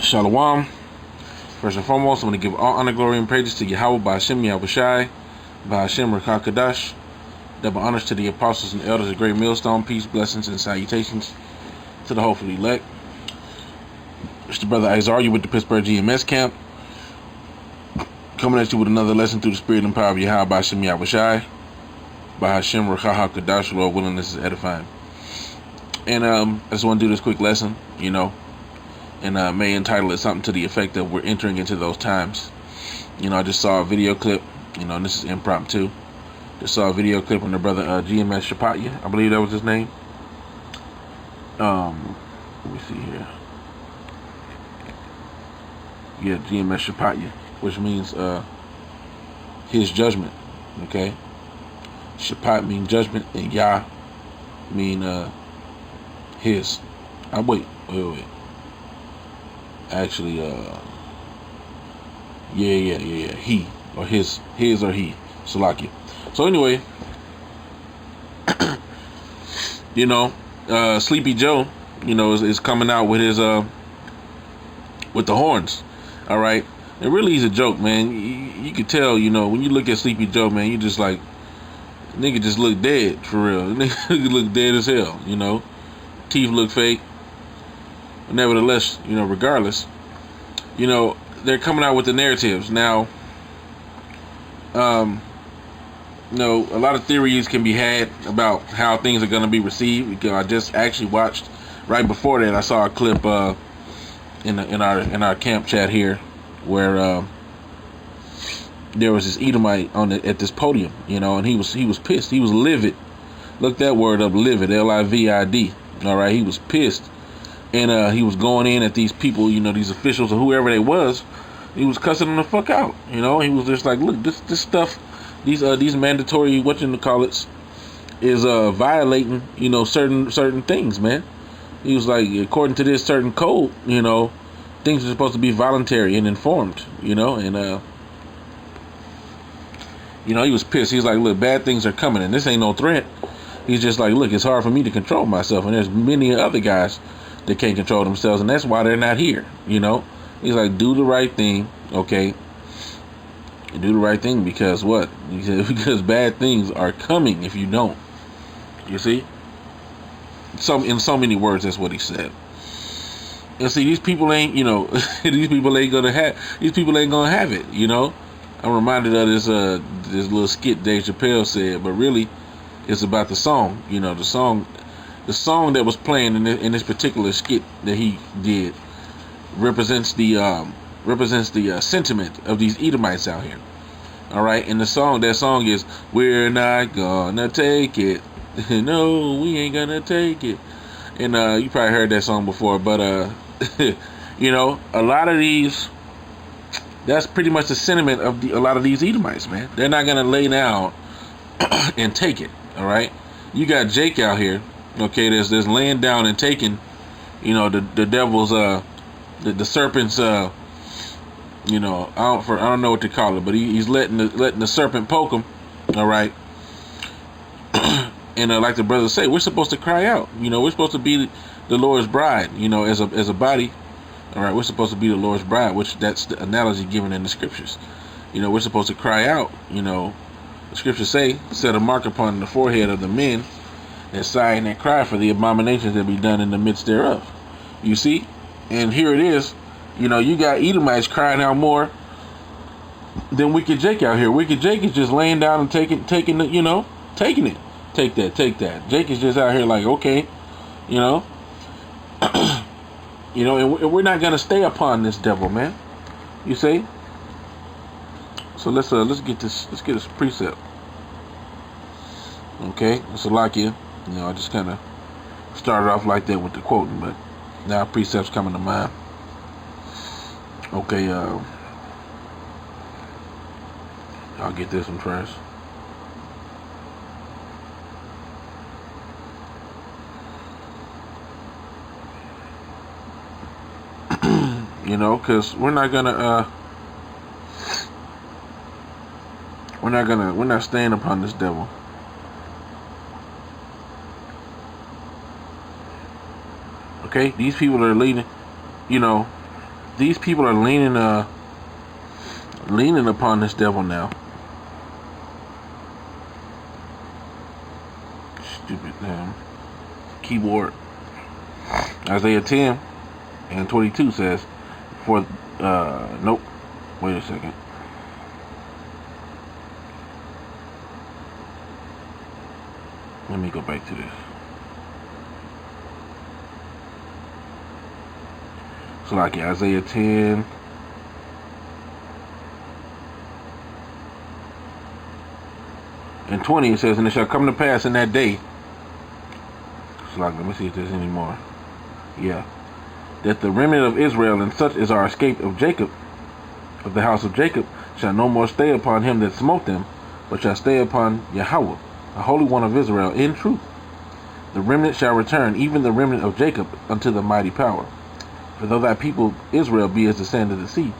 Shalom. First and foremost, I'm going to give all honor, glory, and praises to Yahweh, Ba'ashem, Yahushai, Ba'ashem, Rakakadash. Double honors to the apostles and elders of Great Millstone. Peace, blessings, and salutations to the hopefully elect. It's the brother Izar, you with the Pittsburgh GMS camp. Coming at you with another lesson through the spirit and power of Yahweh, Ba'ashem, Yahushai, Ba'ashem, Rakakadash. Lord willing, this is edifying. And I just want to do this quick lesson, and may entitle it something to the effect that we're entering into those times. I just saw a video clip, and this is impromptu. Just saw a video clip on the brother GMS Shapatya, I believe that was his name. Let me see here. Yeah, GMS Shapatya, which means his judgment. Okay, Shapat mean judgment, and Yah mean his. Wait. Actually, he or his or he, Salakia. So anyway, Sleepy Joe, is coming out with his with the horns. All right, it really is a joke, man. You can tell, when you look at Sleepy Joe, man, you just like, nigga just look dead for real. Nigga look dead as hell. Teeth look fake. Nevertheless, regardless, they're coming out with the narratives now. A lot of theories can be had about how things are going to be received. Because I just actually watched right before that. I saw a clip in our camp chat here where there was this Edomite at this podium, and he was pissed. He was livid. Look that word up, livid, L-I-V-I-D. All right, he was pissed. And he was going in at these people, these officials or whoever they was. He was cussing them the fuck out. He was just like, look, this stuff, these mandatory whatchamacallits is violating, certain things, man. He was like, according to this certain code, things are supposed to be voluntary and informed, and he was pissed. He's like, look, bad things are coming, and this ain't no threat. He's just like, look, it's hard for me to control myself, and there's many other guys that can't control themselves, and that's why they're not here. He's like, do the right thing, okay? Do the right thing because what? Because bad things are coming if you don't. You see? In so many words, that's what he said. And see, these people ain't, these people ain't gonna have it. I'm reminded of this little skit Dave Chappelle said, but really, it's about the song. The song that was playing in this particular skit that he did represents the sentiment of these Edomites out here. All right, and that song is "We're not gonna take it." No, we ain't gonna take it. And you probably heard that song before, but a lot of these, that's pretty much the sentiment of a lot of these Edomites, man. They're not gonna lay down and take it. All right, you got Jake out here. Okay, there's laying down and taking, the devil's the serpent's I don't know what to call it, but he's letting the serpent poke him. All right, and like the brothers say, we're supposed to cry out. We're supposed to be the Lord's bride. As a body. All right, we're supposed to be the Lord's bride, which that's the analogy given in the scriptures. We're supposed to cry out. The scriptures say, set a mark upon the forehead of the men that sigh and that cry for the abominations that be done in the midst thereof. You see? And here it is. You got Edomites crying out more than Wicked Jake out here. Wicked Jake is just laying down and taking it. Take that. Jake is just out here like, okay, and we're not gonna stay upon this devil, man. You see? So let's get this precept. Okay, it's a Salakia. I just kind of started off like that with the quoting, but now precepts coming to mind. Okay, I'll get this one first. Because we're not staying upon this devil. Okay, these people are leading, these people are leaning upon this devil now. Stupid keyboard. Isaiah 10 and 22 says, for nope. Wait a second. Let me go back to this. So like Isaiah 10 and 20, it says, and it shall come to pass in that day. So like, let me see if there's any more. Yeah. That the remnant of Israel, and such as are escaped of Jacob, of the house of Jacob, shall no more stay upon him that smote them, but shall stay upon Yahweh, the Holy One of Israel, in truth. The remnant shall return, even the remnant of Jacob, unto the mighty power. For though thy people Israel be as the sand of the sea,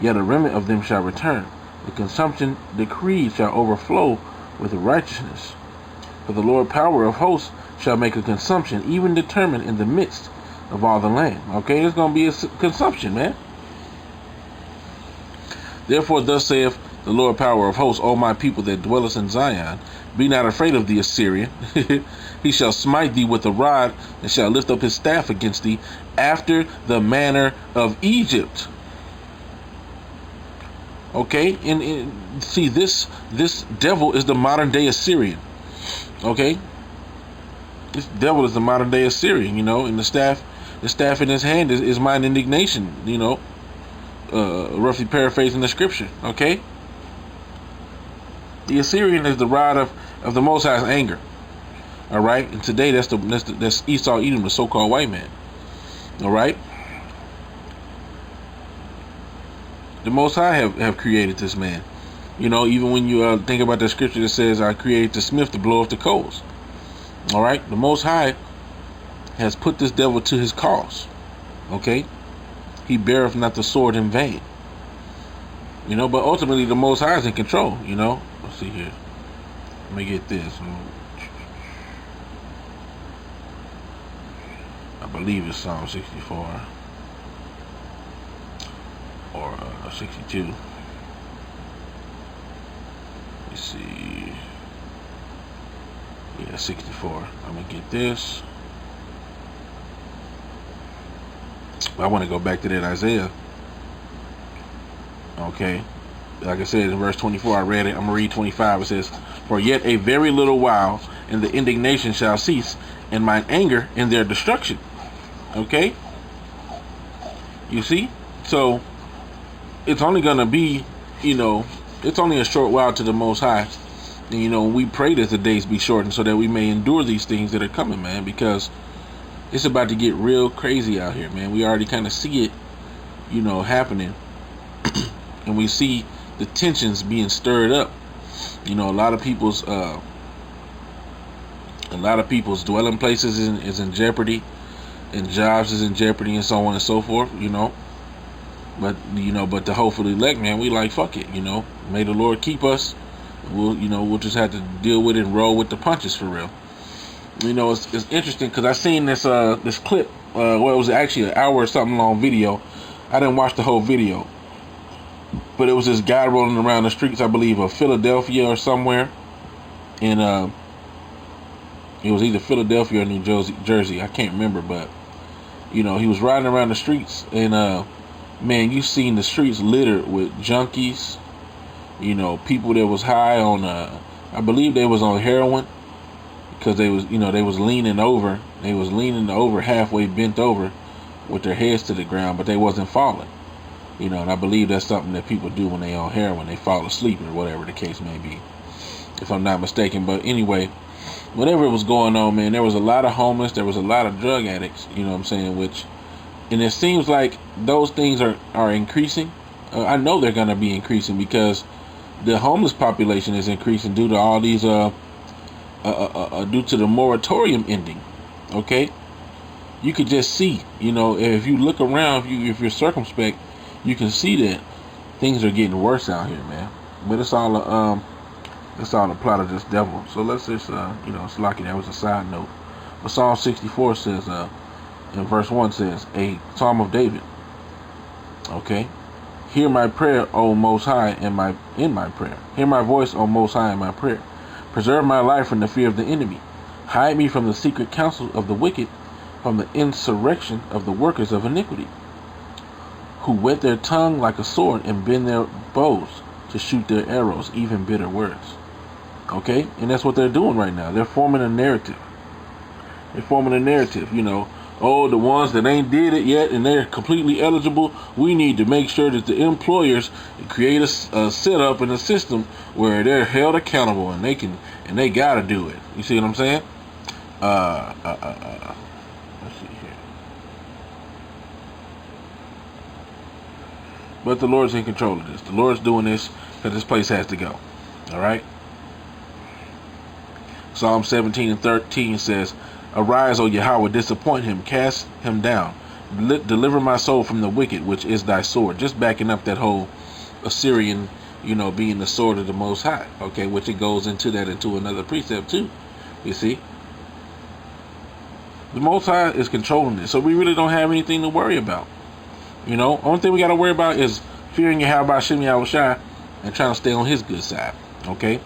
yet a remnant of them shall return. The consumption decreed shall overflow with righteousness. For the Lord power of hosts shall make a consumption, even determined in the midst of all the land. Okay, there's going to be a consumption, man. Therefore thus saith the Lord power of hosts, O my people that dwelleth in Zion, be not afraid of the Assyrian. He shall smite thee with a rod, and shall lift up his staff against thee, after the manner of Egypt. Okay, and see, this devil is the modern day Assyrian. Okay, this devil is the modern day Assyrian, you know, and the staff in his hand is mine indignation, you know, roughly paraphrasing the scripture. Okay, the Assyrian is the rod of the Most High's anger. All right, and today that's Esau Edom, the so-called white man. All right, the Most High have created this man. You know, even when you think about the scripture that says, I created the smith to blow up the coals. All right, the Most High has put this devil to his cause. Okay, he beareth not the sword in vain. You know, but ultimately the Most High is in control. You know, let's see here. Let me get this. I believe it's Psalm 64 or 62. Let's see. Yeah, 64. I'm gonna get this. I want to go back to that Isaiah. Okay, like I said in verse 24, I read it. I'm gonna read 25. It says, "For yet a very little while, and the indignation shall cease, and mine anger in their destruction." Okay, you see, so it's only gonna be, you know, it's only a short while to the Most High. And, you know, we pray that the days be shortened so that we may endure these things that are coming, man, because it's about to get real crazy out here, man. We already kind of see it, you know, happening. And we see the tensions being stirred up. You know, a lot of people's dwelling places is in jeopardy, and jobs is in jeopardy, and so on and so forth, you know. But, you know, but the hopefully elect, man, we like, fuck it, you know. May the Lord keep us. We'll just have to deal with it and roll with the punches for real. You know, it's interesting because I seen this clip. Well, it was actually an hour or something long video. I didn't watch the whole video, but it was this guy rolling around the streets, I believe, of Philadelphia or somewhere, and it was either Philadelphia or New Jersey. I can't remember, but you know, he was riding around the streets, and man, you seen the streets littered with junkies. You know, people that was high on, I believe they was on heroin, because they was leaning over. They was leaning over, halfway bent over, with their heads to the ground, but they wasn't falling. You know, and I believe that's something that people do when they on heroin. They fall asleep or whatever the case may be, if I'm not mistaken. But anyway, whatever was going on, man, there was a lot of homeless. There was a lot of drug addicts. You know what I'm saying? And it seems like those things are increasing. I know they're going to be increasing because the homeless population is increasing due to all these due to the moratorium ending. Okay, you could just see, you know, if you look around, if you're circumspect, you can see that things are getting worse out here, man. But it's all a plot of this devil. So let's just you know, it's lucky that was a side note. But Psalm 64 says, in verse 1 says, a Psalm of David. Okay. Hear my prayer, O Most High, in my prayer. Hear my voice, O Most High, in my prayer. Preserve my life from the fear of the enemy. Hide me from the secret counsel of the wicked, from the insurrection of the workers of iniquity, who whet their tongue like a sword and bend their bows to shoot their arrows, even bitter words. Okay? And that's what they're doing right now. They're forming a narrative. Oh, the ones that ain't did it yet and they're completely eligible, we need to make sure that the employers create a setup and a system where they're held accountable and they gotta do it. You see what I'm saying? Let's see here. But the Lord's in control of this. The Lord's doing this because this place has to go. All right? Psalm 17:13 says, Arise, O Yahweh, disappoint him, cast him down. Deliver my soul from the wicked, which is thy sword. Just backing up that whole Assyrian, being the sword of the Most High. Okay, which it goes into another precept too. You see? The Most High is controlling this. So we really don't have anything to worry about. Only thing we got to worry about is fearing Yahweh Hashem Yahushua and trying to stay on his good side. Okay?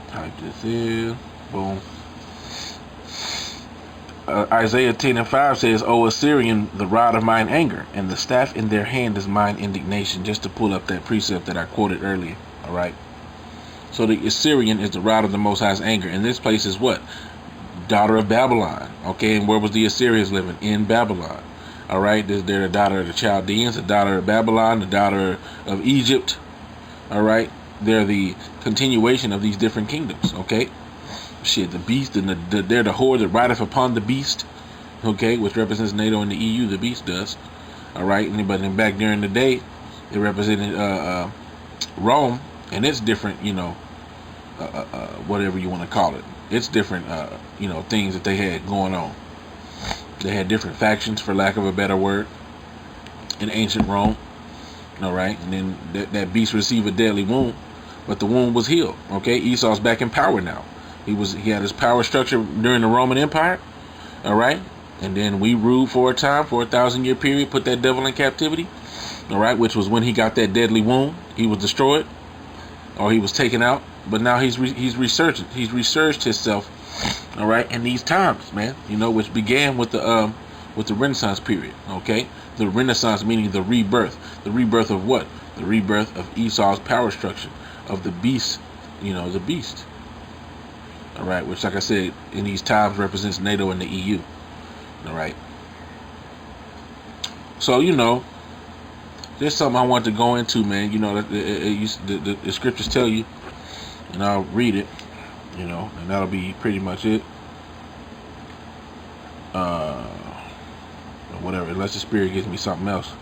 Type this in. Boom. Isaiah 10:5 says, O Assyrian, the rod of mine anger, and the staff in their hand is mine indignation. Just to pull up that precept that I quoted earlier. Alright. So the Assyrian is the rod of the Most High's anger. And this place is what? Daughter of Babylon. Okay, and where was the Assyrians living? In Babylon. Alright, they're the daughter of the Chaldeans, the daughter of Babylon, the daughter of Egypt. Alright, they're the continuation of these different kingdoms. Okay, the beast, and they're the horde that rideth upon the beast. Okay, which represents NATO and the EU, the beast does. Alright, but then back during the day, it represented Rome, and it's different, whatever you want to call it. It's different, things that they had going on. They had different factions, for lack of a better word, in ancient Rome. All right, and then that beast received a deadly wound, but the wound was healed. Okay, Esau's back in power now. He had his power structure during the Roman Empire. All right, and then we ruled for a time, for a 1,000-year period, put that devil in captivity. All right, which was when he got that deadly wound. He was destroyed, or he was taken out. But now he's resurged. He's resurged himself. All right, in these times, man, which began with the Renaissance period. Okay, the Renaissance meaning the rebirth. The rebirth of what? The rebirth of Esau's power structure, of the beast. The beast. All right, which, like I said, in these times represents NATO and the EU. All right. So there's something I want to go into, man. The scriptures tell you, and I'll read it. And that'll be pretty much it. Whatever, unless the Spirit gives me something else.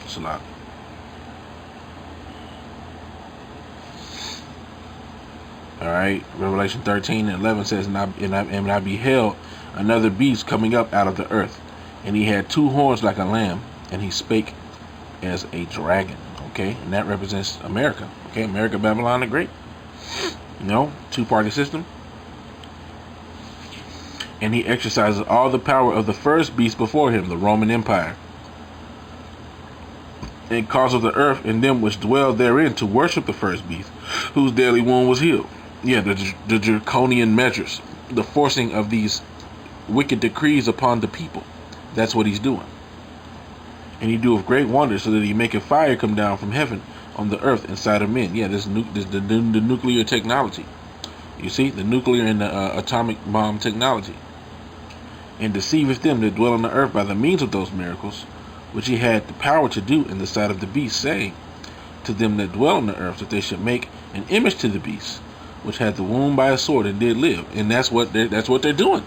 It's a lot. Alright, Revelation 13:11 says, and I beheld another beast coming up out of the earth, and he had 2 horns like a lamb, and he spake as a dragon. Okay, and that represents America. Okay, America, Babylon the Great. 2-party system. And he exercises all the power of the first beast before him, the Roman Empire, and causeth the earth and them which dwell therein to worship the first beast, whose deadly wound was healed. Yeah, the draconian measures, the forcing of these wicked decrees upon the people. That's what he's doing. And he doeth great wonders, so that he maketh fire come down from heaven on the earth inside of men. Yeah, this the nuclear technology. You see, the nuclear and the atomic bomb technology. And deceiveth them that dwell on the earth by the means of those miracles, which he had the power to do in the sight of the beast, saying to them that dwell on the earth, that they should make an image to the beast, which had the wound by a sword and did live. And that's what they're doing.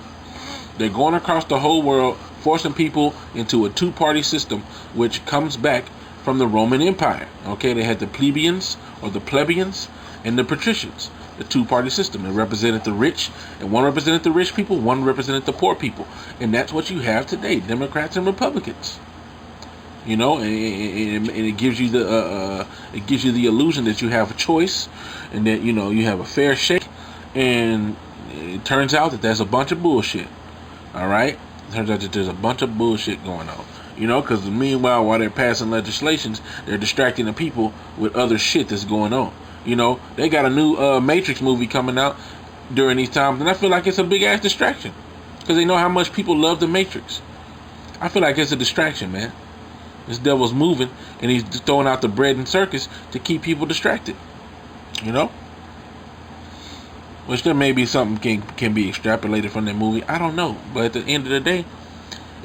They're going across the whole world, forcing people into a 2-party system, which comes back from the Roman Empire. Okay, they had the plebeians, or the plebeians, and the patricians. the two-party system. It represented the rich, and one represented the rich people, one represented the poor people, and that's what you have today: Democrats and Republicans. You know, and it gives you the illusion that you have a choice, and that you have a fair shake, and it turns out that that's a bunch of bullshit. All right, it turns out that there's a bunch of bullshit going on. Because meanwhile, while they're passing legislations, they're distracting the people with other shit that's going on. They got a new Matrix movie coming out during these times, and I feel like it's a big ass distraction because they know how much people love the Matrix. I feel like it's a distraction, man. This devil's moving, and he's throwing out the bread and circus to keep people distracted. Which there may be something can be extrapolated from that movie. I don't know, but at the end of the day,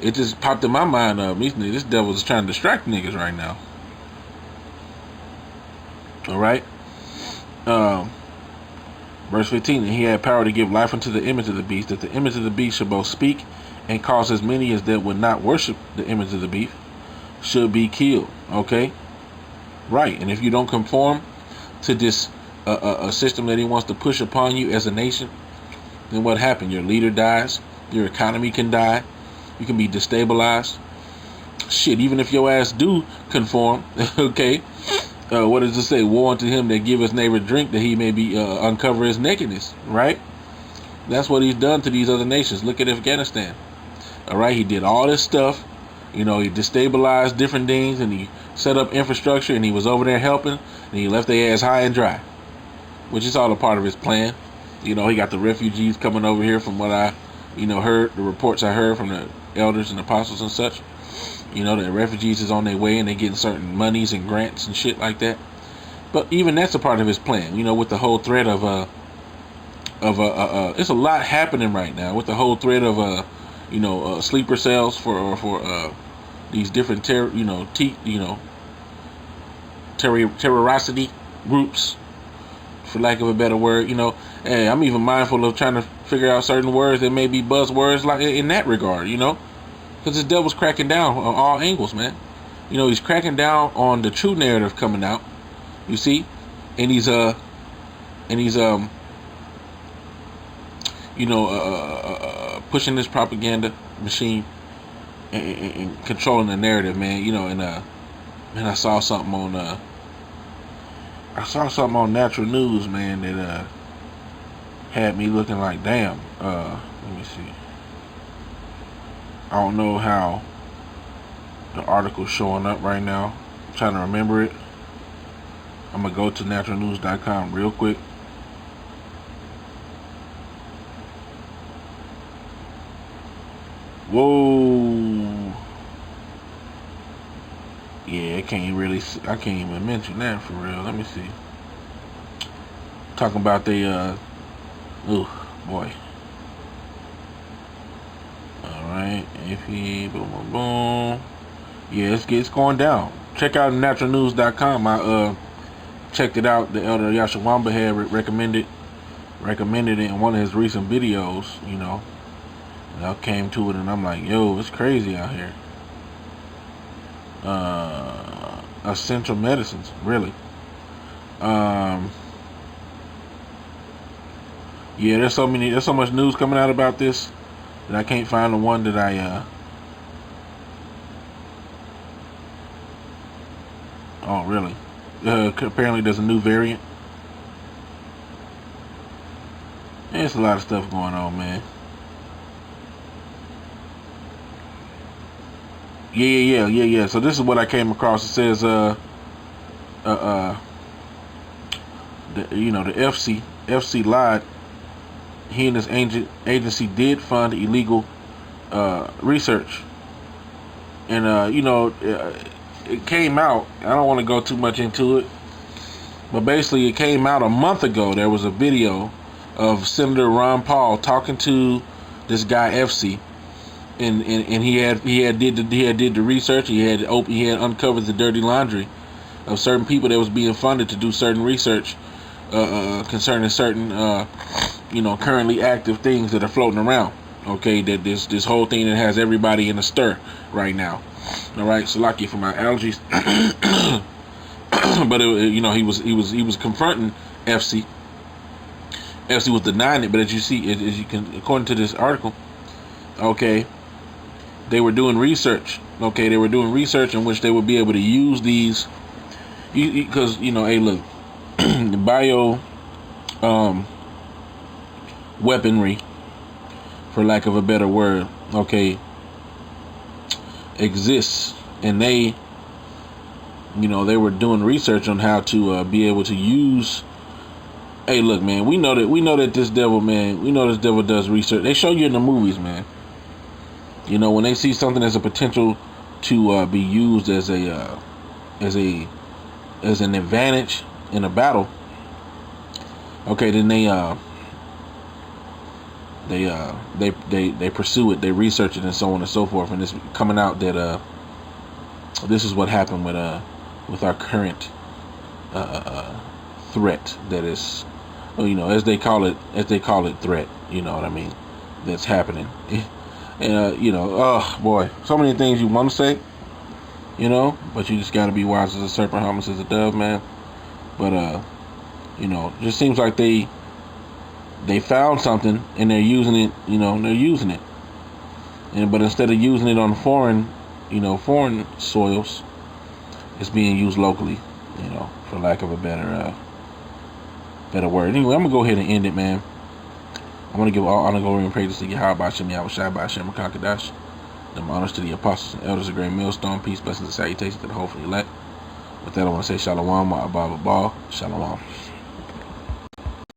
it just popped in my mind of this devil is trying to distract niggas right now. Alright? Verse 15, and he had power to give life unto the image of the beast, that the image of the beast should both speak and cause as many as that would not worship the image of the beast should be killed. Okay? Right. And if you don't conform to this a system that he wants to push upon you as a nation, then what happened? Your leader dies, your economy can die, you can be destabilized. Shit, even if your ass do conform, okay, what does it say? Woe unto him that give his neighbor drink, that he may be uncover his nakedness, right? That's what he's done to these other nations. Look at Afghanistan. All right, he did all this stuff. He destabilized different things, and he set up infrastructure, and he was over there helping, and he left their ass high and dry, which is all a part of his plan. He got the refugees coming over here, from what I heard, the reports I heard from the elders and apostles and such. The refugees is on their way, and they getting certain monies and grants and shit like that. But even that's a part of his plan. With the whole threat of it's a lot happening right now with the whole threat of sleeper cells for these different terroricity groups, for lack of a better word. Hey, I'm even mindful of trying to figure out certain words that may be buzzwords like in that regard, because the devil's cracking down on all angles, man. He's cracking down on the true narrative coming out, you see, and he's pushing this propaganda machine and controlling the narrative, man. And I saw something on Natural News, man, that had me looking like, damn. Let me see. I don't know how the article's showing up right now. I'm trying to remember it. I'm gonna go to naturalnews.com real quick. Whoa. Yeah, I can't even mention that for real. Let me see. Talking about the oh boy. Alright, AP, boom, boom, boom. Yeah, it's going down. Check out naturalnews.com. I checked it out. The elder Yashawamba had recommended it in one of his recent videos, And I came to it and I'm like, yo, it's crazy out here. Essential medicines, really. Yeah, there's so much news coming out about this that I can't find the one that I oh really? Apparently there's a new variant. There's a lot of stuff going on, man. Yeah. So this is what I came across. It says the FC lied. He and his agency did fund illegal research, and it came out. I don't want to go too much into it, but basically it came out a month ago. There was a video of Senator Ron Paul talking to this guy FC, and he had did the research. He had uncovered the dirty laundry of certain people that was being funded to do certain research concerning certain currently active things that are floating around. Okay, that this whole thing that has everybody in a stir right now. All right, so lucky for my allergies, but he was confronting FC, FC was denying it, but as you see, as you can, according to this article, okay, they were doing research. Okay, they were doing research in which they would be able to use these, because hey, look, bio weaponry, for lack of a better word, okay, exists, and they were doing research on how to be able to use. Hey, look, man, we know that this devil, man, we know this devil does research. They show you in the movies, man. When they see something as a potential to be used as an advantage in a battle, okay, then they pursue it, they research it, and so on and so forth. And it's coming out that this is what happened with our current threat, that is, as they call it threat. You know what I mean? That's happening. And oh boy, so many things you want to say, but you just got to be wise as a serpent, harmless as a dove, man. But it just seems like they found something and they're using it. They're using it, but instead of using it on foreign soils, it's being used locally. For lack of a better word. Anyway, I'm gonna go ahead and end it, man. I'm going to give all honor, glory, and praise to Yahweh Shem Yahushua B'Shem Makakadash. Them honors to the apostles and elders of Great Millstone. Peace, blessings, and salutations to the whole for elect. With that, I want to say Shalom, Ma'abah, Shalom.